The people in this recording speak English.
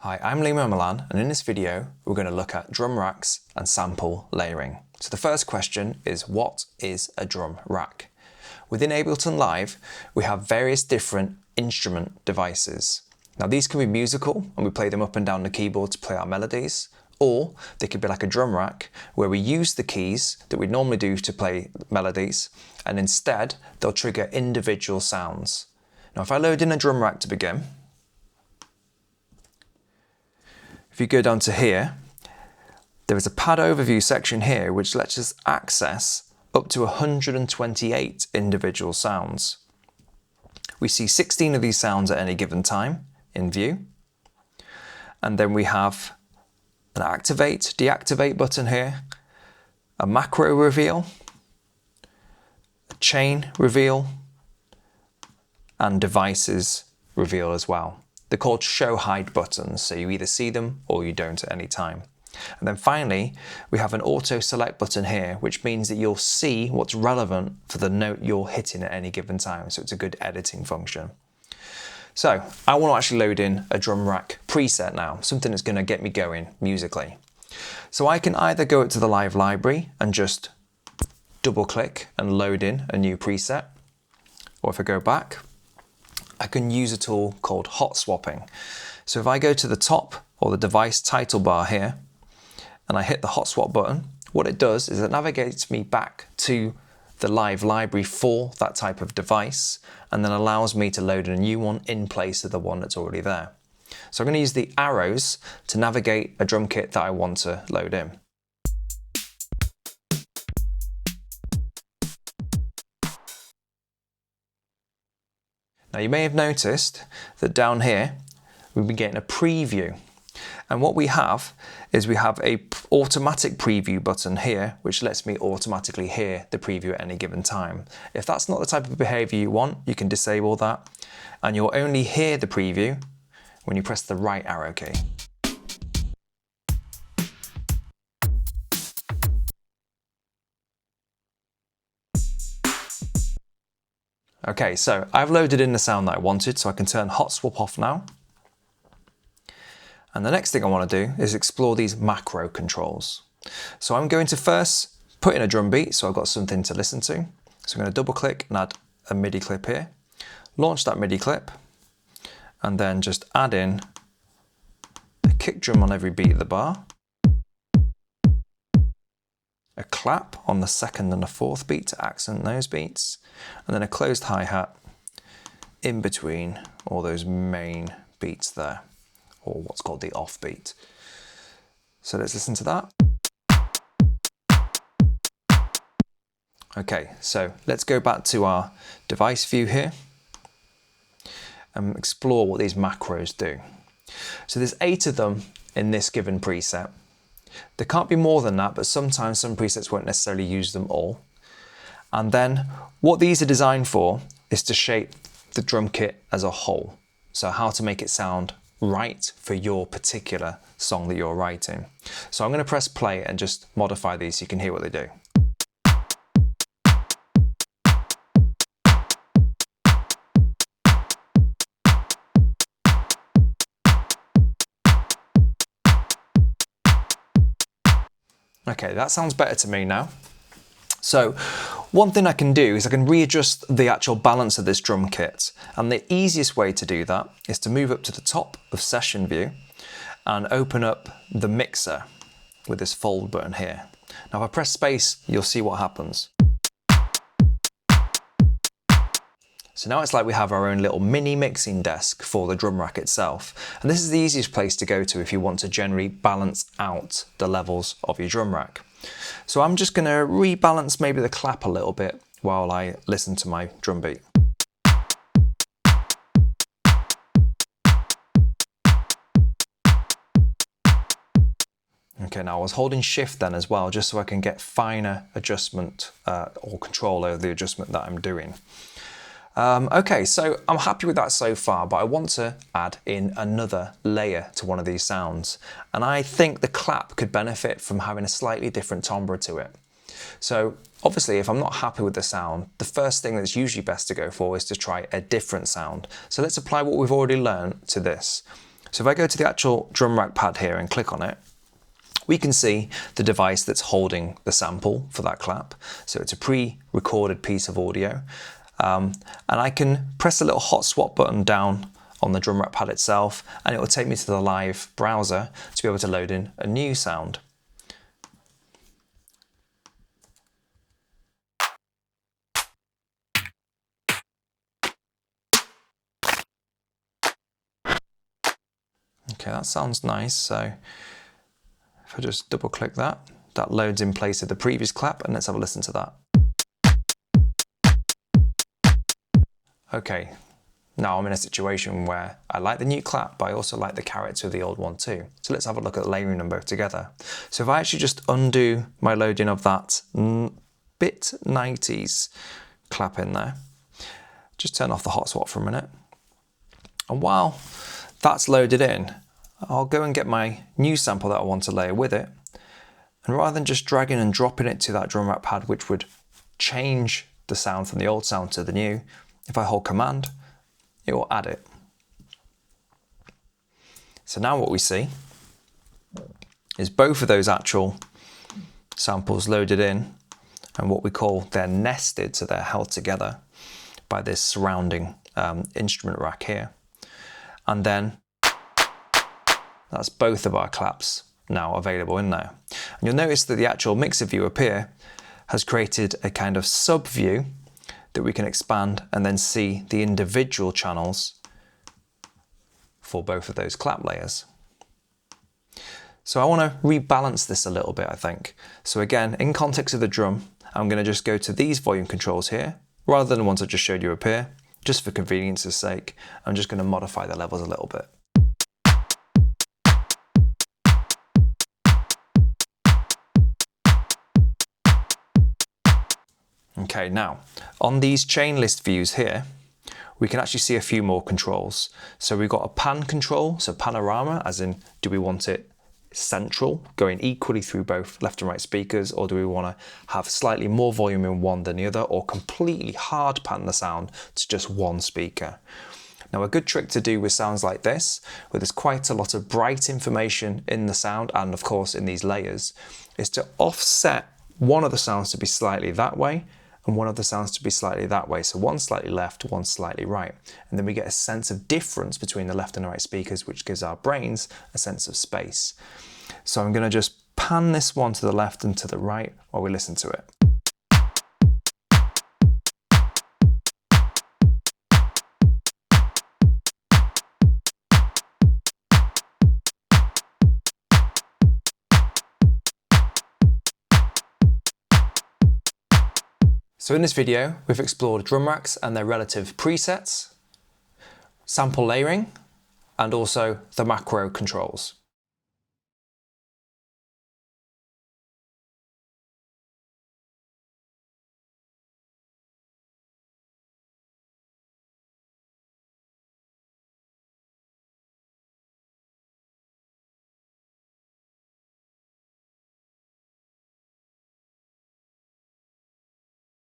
Hi, I'm Limo Milan, and in this video we're going to look at drum racks and sample layering. So the first question is, what is a drum rack? Within Ableton Live we have various different instrument devices. Now these can be musical and we play them up and down the keyboard to play our melodies, or they could be like a drum rack where we use the keys that we normally do to play melodies and instead they'll trigger individual sounds. Now if I load in a drum rack to begin, if you go down to here, there is a pad overview section here which lets us access up to 128 individual sounds. We see 16 of these sounds at any given time in view. And then we have an activate, deactivate button here, a macro reveal, a chain reveal, and devices reveal as well. They're called show hide buttons, so you either see them or you don't at any time. And then finally, we have an auto select button here, which means that you'll see what's relevant for the note you're hitting at any given time. So it's a good editing function. So I want to actually load in a drum rack preset now, something that's going to get me going musically. So I can either go up to the live library and just double click and load in a new preset, or if I go back, I can use a tool called hot swapping. So if I go to the top or the device title bar here and I hit the hot swap button, what it does is it navigates me back to the live library for that type of device and then allows me to load a new one in place of the one that's already there. So I'm going to use the arrows to navigate a drum kit that I want to load in. Now you may have noticed that down here we've been getting a preview, and what we have is we have a automatic preview button here which lets me automatically hear the preview at any given time. If that's not the type of behavior you want, you can disable that and you'll only hear the preview when you press the right arrow key. Okay, so I've loaded in the sound that I wanted, so I can turn hot swap off now. And the next thing I want to do is explore these macro controls. So I'm going to first put in a drum beat, so I've got something to listen to. So I'm going to double click and add a MIDI clip here, launch that MIDI clip, and then just add in a kick drum on every beat of the bar, a clap on the second and the fourth beat to accent those beats, and then a closed hi-hat in between all those main beats there, or what's called the off beat. So let's listen to that. Okay, so let's go back to our device view here and explore what these macros do. So there's 8 of them in this given preset. There can't be more than that, but sometimes some presets won't necessarily use them all. And then what these are designed for is to shape the drum kit as a whole. So how to make it sound right for your particular song that you're writing. So I'm going to press play and just modify these so you can hear what they do. Okay, that sounds better to me now. So one thing I can do is I can readjust the actual balance of this drum kit, and the easiest way to do that is to move up to the top of session view and open up the mixer with this fold button here. Now if I press space, you'll see what happens. So now it's like we have our own little mini mixing desk for the drum rack itself. And this is the easiest place to go to if you want to generally balance out the levels of your drum rack. So I'm just going to rebalance maybe the clap a little bit while I listen to my drum beat. Okay, now I was holding shift then as well, just so I can get finer adjustment or control over the adjustment that I'm doing. Okay, so I'm happy with that so far, but I want to add in another layer to one of these sounds. And I think the clap could benefit from having a slightly different timbre to it. So obviously, if I'm not happy with the sound, the first thing that's usually best to go for is to try a different sound. So let's apply what we've already learned to this. So if I go to the actual drum rack pad here and click on it, we can see the device that's holding the sample for that clap. So it's a pre-recorded piece of audio. And I can press the little hot swap button down on the drum rack pad itself, and it will take me to the live browser to be able to load in a new sound. Okay, that sounds nice. So if I just double click that, that loads in place of the previous clap, and let's have a listen to that. Okay, now I'm in a situation where I like the new clap, but I also like the character of the old one too. So let's have a look at layering them both together. So if I actually just undo my loading of that bit 90s clap in there, just turn off the hot swap for a minute. And while that's loaded in, I'll go and get my new sample that I want to layer with it. And rather than just dragging and dropping it to that drum rack pad, which would change the sound from the old sound to the new, if I hold Command, it will add it. So now what we see is both of those actual samples loaded in, and what we call they're nested, so they're held together by this surrounding instrument rack here. And then that's both of our claps now available in there. And you'll notice that the actual mixer view up here has created a kind of sub view that we can expand and then see the individual channels for both of those clap layers. So I want to rebalance this a little bit, I think. So again, in context of the drum, I'm going to just go to these volume controls here, rather than the ones I just showed you up here. Just for convenience's sake, I'm just going to modify the levels a little bit. Okay, now on these chain list views here, we can actually see a few more controls. So we've got a pan control, so panorama, as in do we want it central, going equally through both left and right speakers, or do we want to have slightly more volume in one than the other, or completely hard pan the sound to just one speaker. Now a good trick to do with sounds like this, where there's quite a lot of bright information in the sound and of course in these layers, is to offset one of the sounds to be slightly that way and one of the sounds to be slightly that way. So one slightly left, one slightly right. And then we get a sense of difference between the left and right speakers, which gives our brains a sense of space. So I'm going to just pan this one to the left and to the right while we listen to it. So in this video, we've explored drum racks and their relative presets, sample layering, and also the macro controls.